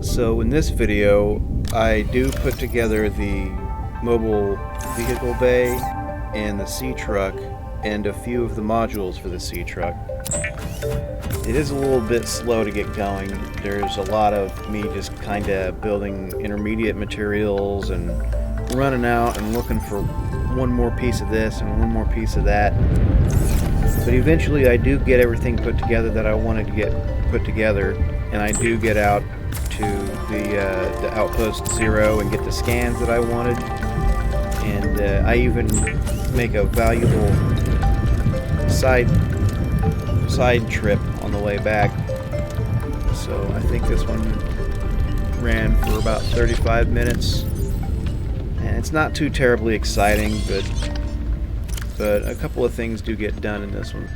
So in this video, I do put together the mobile vehicle bay and the C-Truck and a few of the modules for the C-Truck. It is a little bit slow to get going. There's a lot of me just kind of building intermediate materials and running out and looking for one more piece of this and one more piece of that. But eventually I do get everything put together that I wanted to get put together, and I do get out to the Outpost Ø and get the scans that I wanted, and I even make a valuable side trip on the way back. So I think this one ran for about 35 minutes, and it's not too terribly exciting, but a couple of things do get done in this one.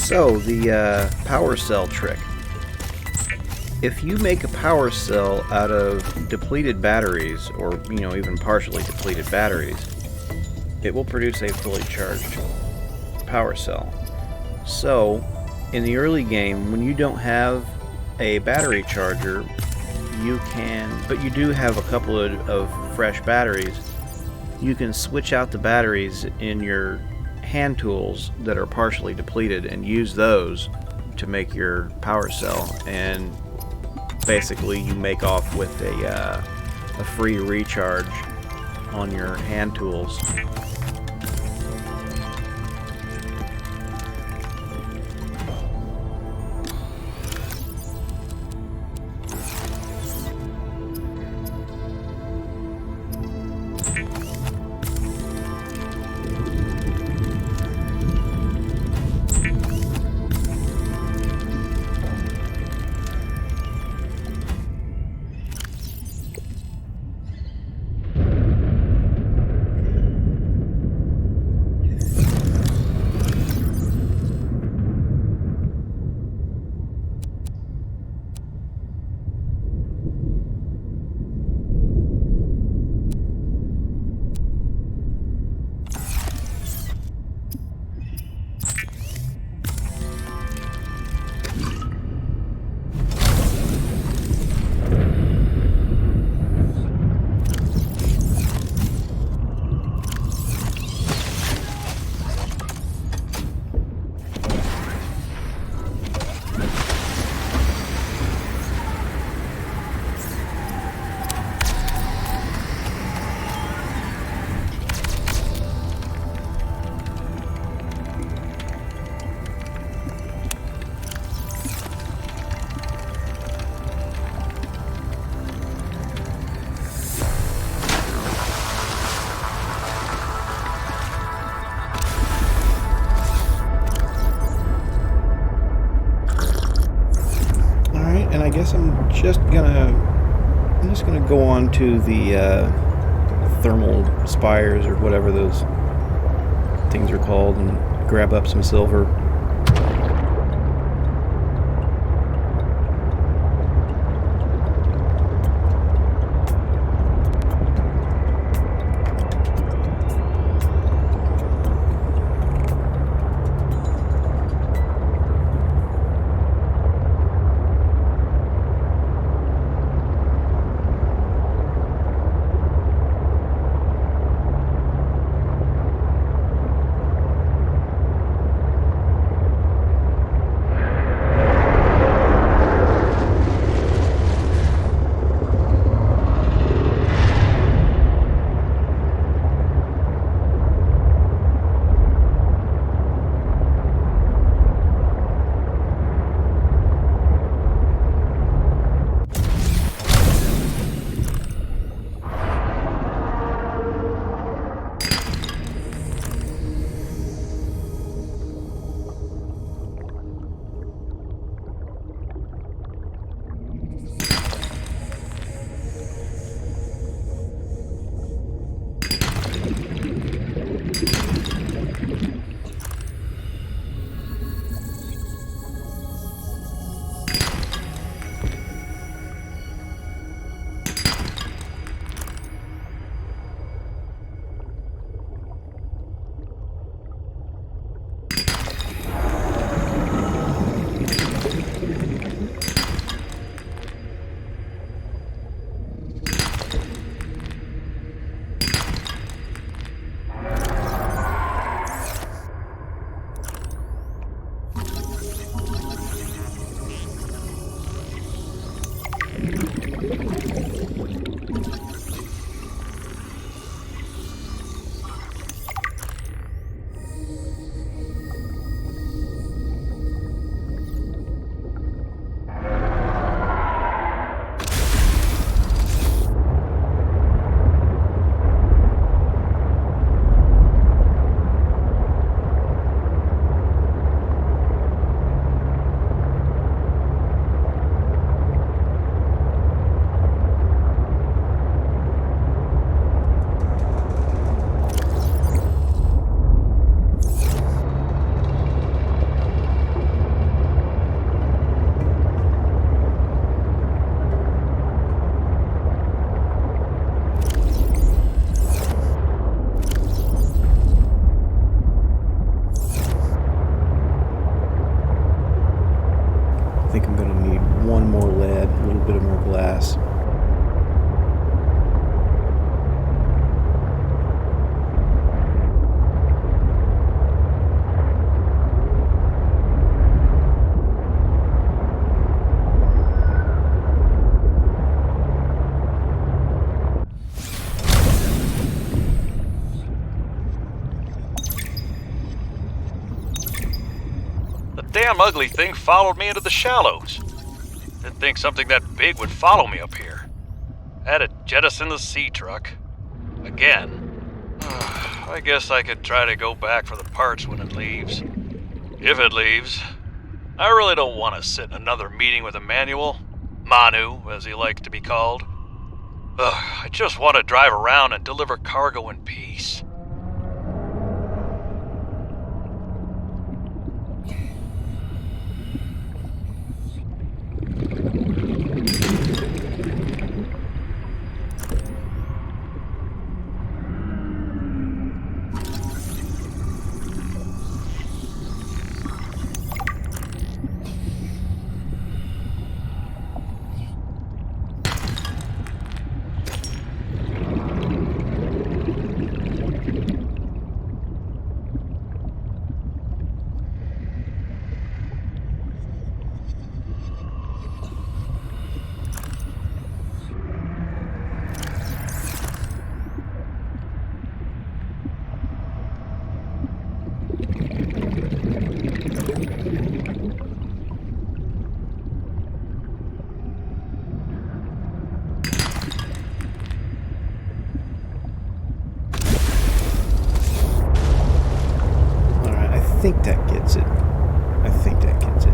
So, the power cell trick. If you make a power cell out of depleted batteries, or, even partially depleted batteries, it will produce a fully charged power cell. So, in the early game, when you don't have a battery charger, but you do have a couple of fresh batteries, you can switch out the batteries in your hand tools that are partially depleted and use those to make your power cell, and basically you make off with a free recharge on your hand tools. And I guess I'm just gonna go on to the thermal spires, or whatever those things are called, and grab up some silver. think I'm going to need one more lead, a little bit of more glass. Damn ugly thing followed me into the shallows. Didn't think something that big would follow me up here. Had to jettison the sea truck. Again. I guess I could try to go back for the parts when it leaves. If it leaves. I really don't want to sit in another meeting with Emmanuel. Manu, as he likes to be called. I just want to drive around and deliver cargo in peace. I think that gets it. I think that gets it.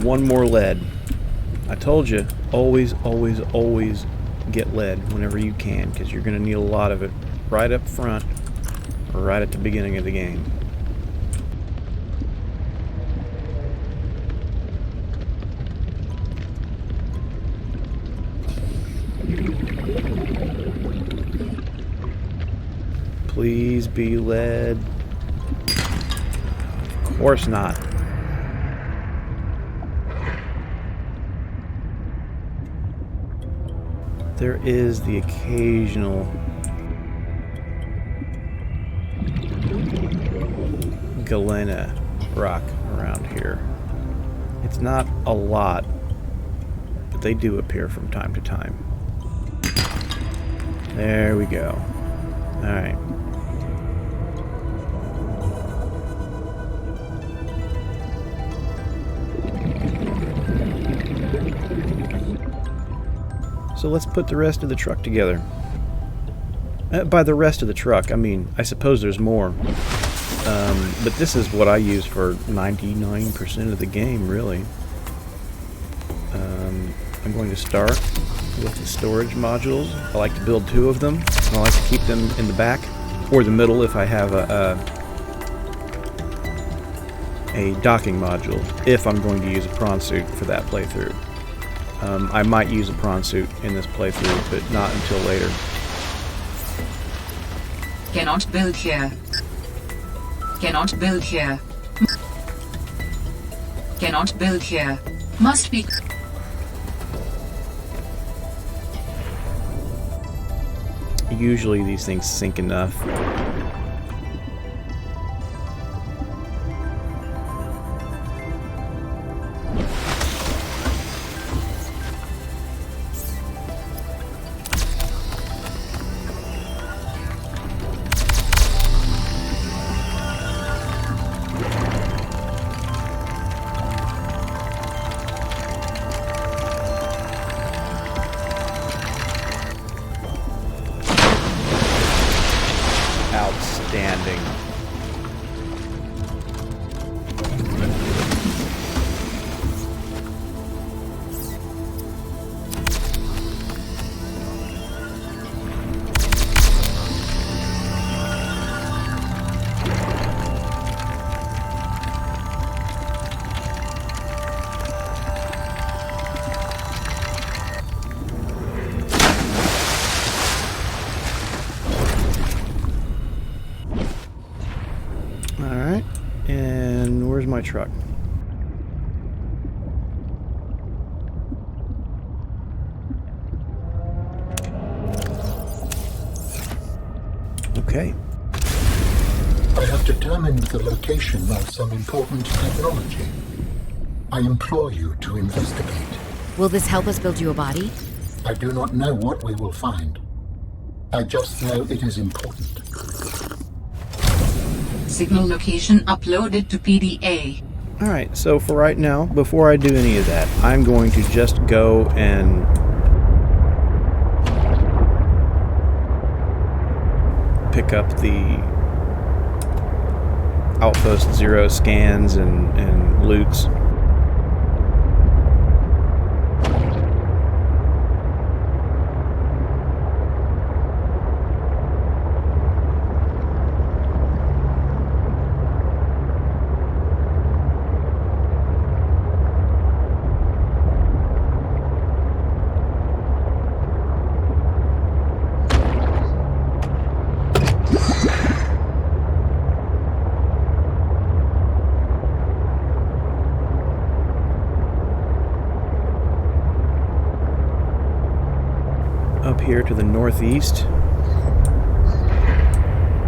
One more lead. I told you, always get lead whenever you can, because you're going to need a lot of it right up front or right at the beginning of the game. Please be lead. Of course not. There is the occasional galena rock around here. It's not a lot, but they do appear from time to time. There we go. Alright. So let's put the rest of the truck together. By the rest of the truck, I mean, I suppose there's more. But this is what I use for 99% of the game, really. I'm going to start with the storage modules. I like to build 2 of them. And I like to keep them in the back or the middle if I have a docking module, if I'm going to use a prawn suit for that playthrough. I might use a prawn suit in this playthrough, but not until later. Cannot build here. Cannot build here. Cannot build here. Must be. Usually these things sink enough. Outstanding. Alright, and where's my truck? Okay. I have determined the location of some important technology. I implore you to investigate. Will this help us build you a body? I do not know what we will find. I just know it is important. Signal location uploaded to PDA. Alright, so for right now, before I do any of that, I'm going to just go and pick up the Outpost 0 scans and loots. Up here to the northeast,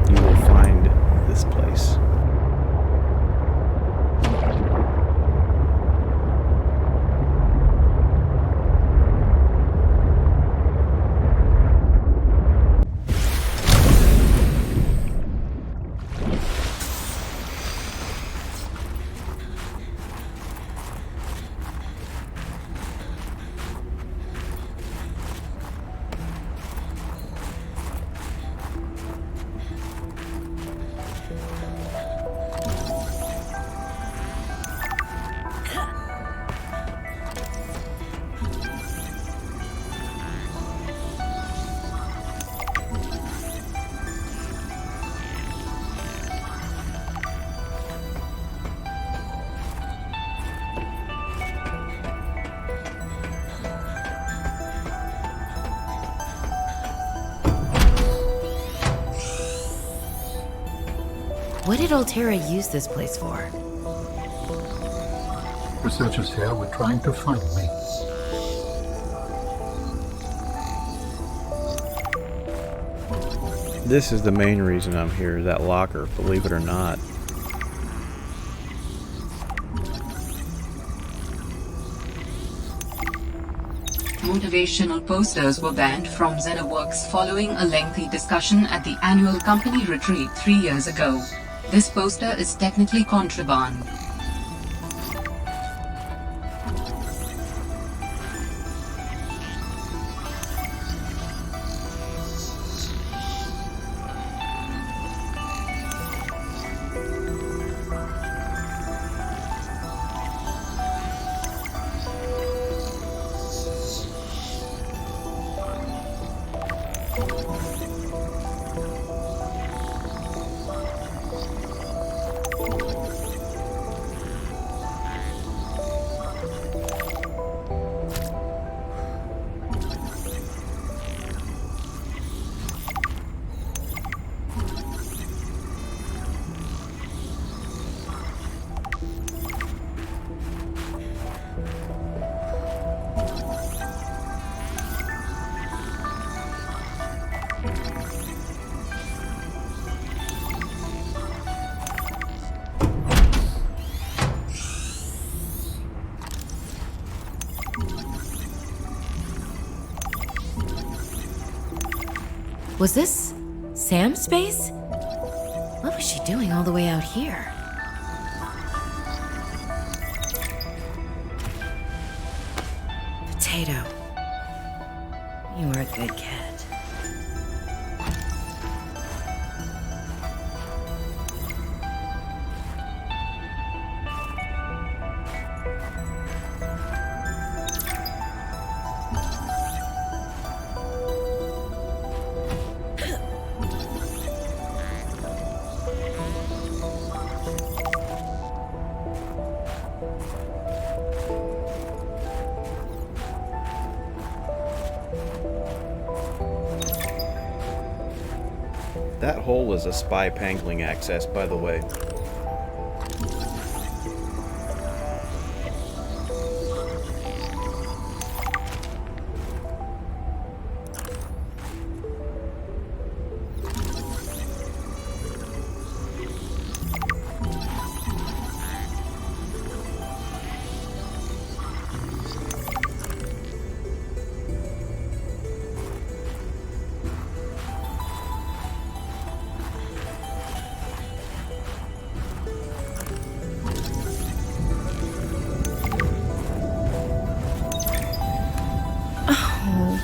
you will find this place. What did Altera use this place for? Researchers here were trying to find me. This is the main reason I'm here, that locker, believe it or not. motivational posters were banned from ZetaWorks following a lengthy discussion at the annual company retreat 3 years ago. This poster is technically contraband. Was this Sam's space? What was she doing all the way out here? Potato. You were a good cat. That hole is a spy pangling access, by the way.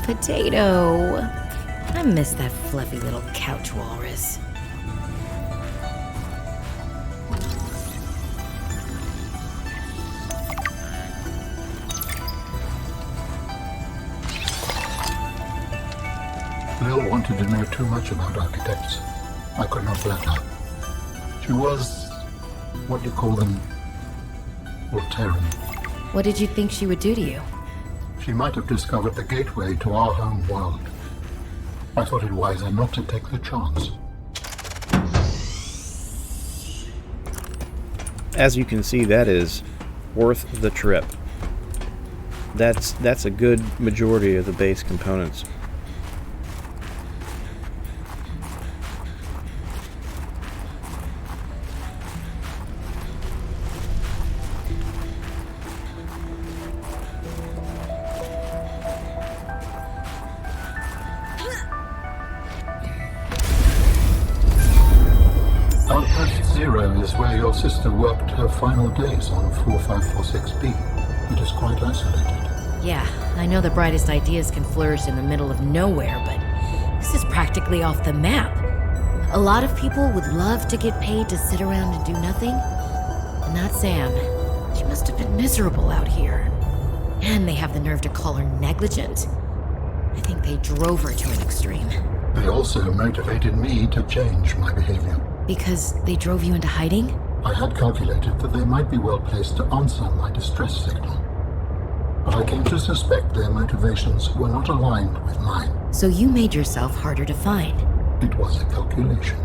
Potato. I miss that fluffy little couch walrus. Lil wanted to know too much about architects. I could not let her. She was, what do you call them, Voltairean. What did you think she would do to you? She might have discovered the gateway to our home world. I thought it wiser not to take the chance. As you can see, that is worth the trip. That's a good majority of the base components. Outpost Zero is where your sister worked her final days on 4546B. It is quite isolated. Yeah, I know the brightest ideas can flourish in the middle of nowhere, but this is practically off the map. A lot of people would love to get paid to sit around and do nothing. But not Sam. She must have been miserable out here. And they have the nerve to call her negligent. I think they drove her to an extreme. They also motivated me to change my behavior. Because they drove you into hiding? I had calculated that they might be well placed to answer my distress signal. But I came to suspect their motivations were not aligned with mine. So you made yourself harder to find. It was a calculation.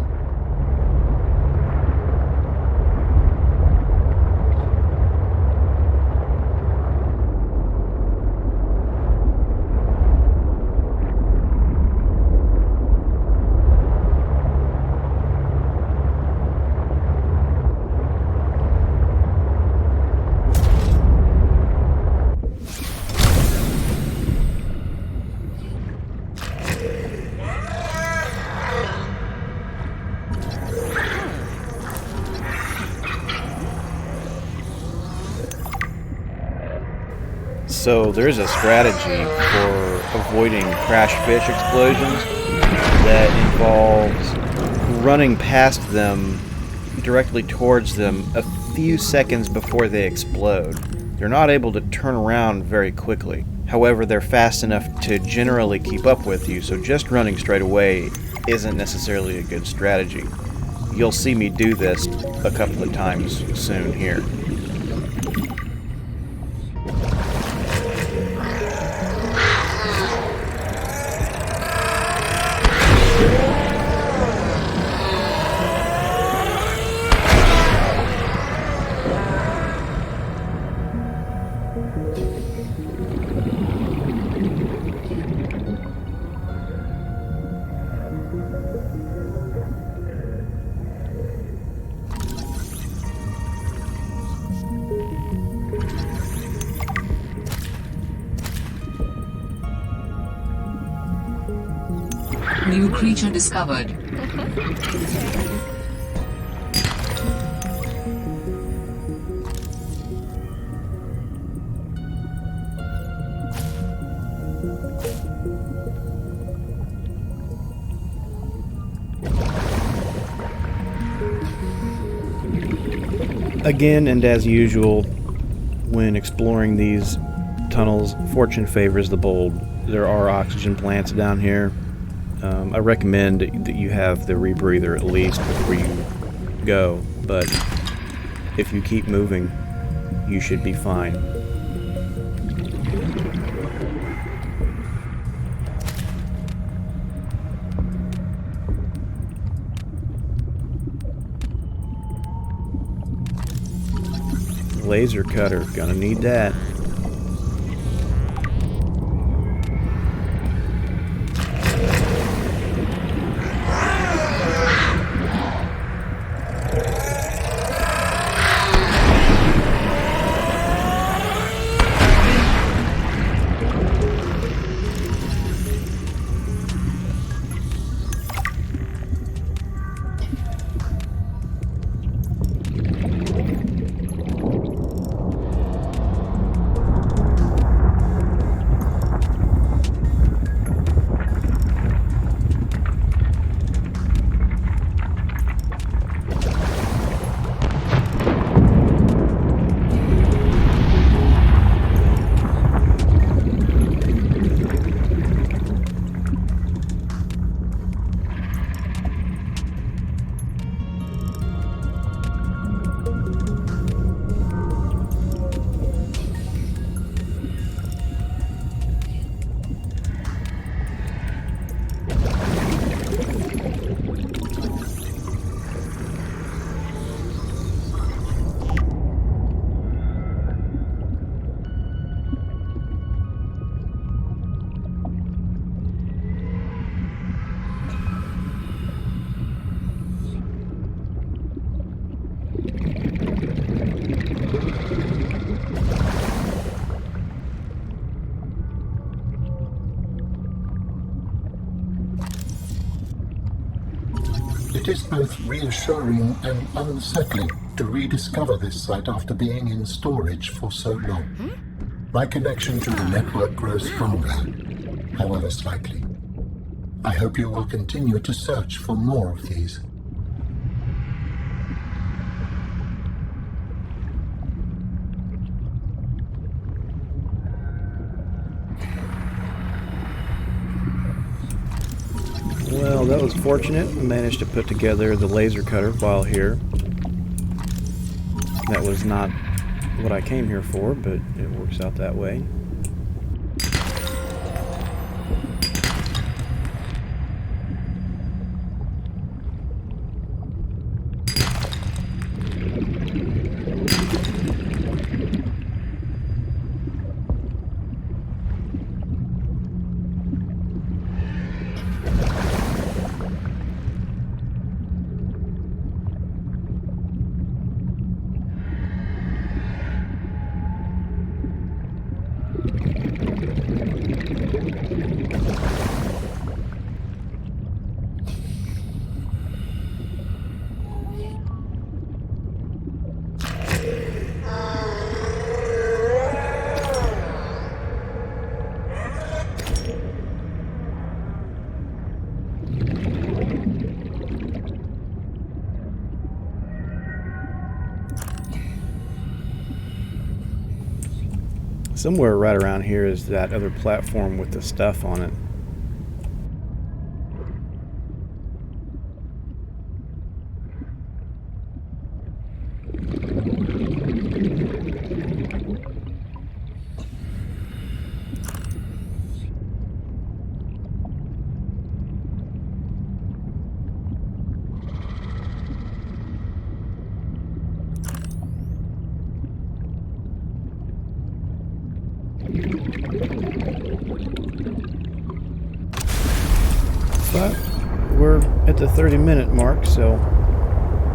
So there's a strategy for avoiding crash fish explosions that involves running past them directly towards them a few seconds before they explode. They're not able to turn around very quickly. However, they're fast enough to generally keep up with you, so just running straight away isn't necessarily a good strategy. You'll see me do this a couple of times soon here. New creature discovered. Again, and as usual, when exploring these tunnels, fortune favors the bold. There are oxygen plants down here. I recommend that you have the rebreather at least before you go, but if you keep moving, you should be fine. Laser cutter, gonna need that. It is both reassuring and unsettling to rediscover this site after being in storage for so long. My connection to the network grows stronger, however slightly. I hope you will continue to search for more of these. Well, that was fortunate. I managed to put together the laser cutter while here. That was not what I came here for, but it works out that way. Somewhere right around here is that other platform with the stuff on it. But we're at the 30-minute mark, so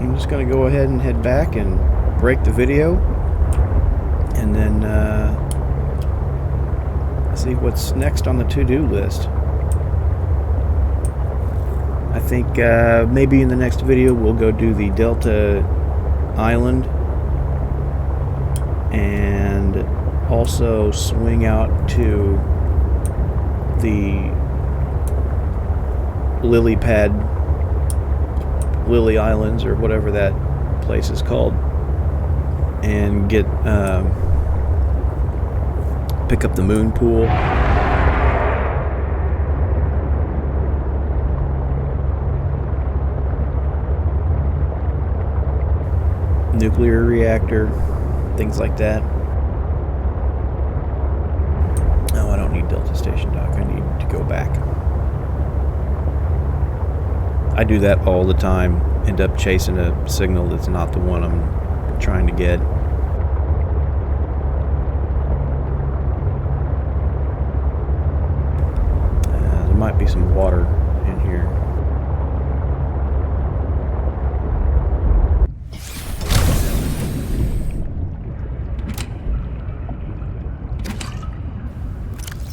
I'm just going to go ahead and head back and break the video, and then see what's next on the to-do list. I think maybe in the next video we'll go do the Delta Island, and also swing out to the Lily Islands, or whatever that place is called, and get pick up the moon pool. Nuclear reactor, things like that. Oh, I don't need Delta Station Dock. I need to go back. I do that all the time. End up chasing a signal that's not the one I'm trying to get. There might be some water in here.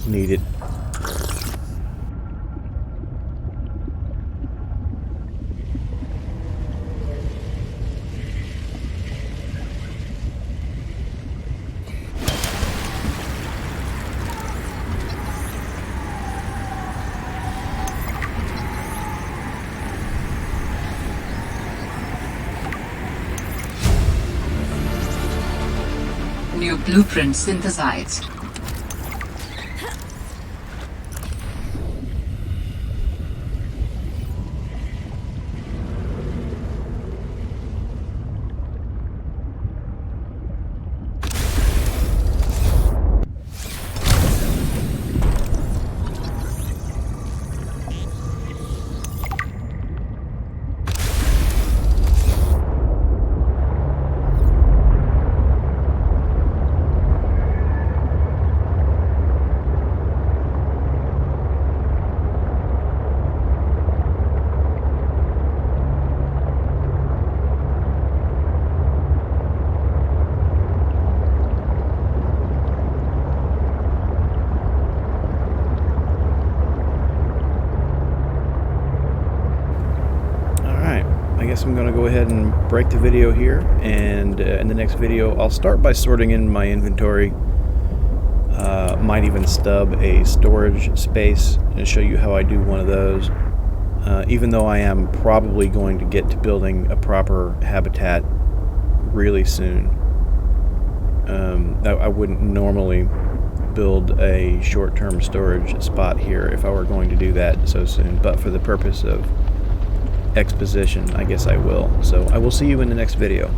Need it. New blueprint synthesized. I guess I'm going to go ahead and break the video here, and in the next video I'll start by sorting in my inventory. Might even stub a storage space and show you how I do one of those, even though I am probably going to get to building a proper habitat really soon. I wouldn't normally build a short-term storage spot here if I were going to do that so soon, but for the purpose of exposition, I guess I will. So I will see you in the next video.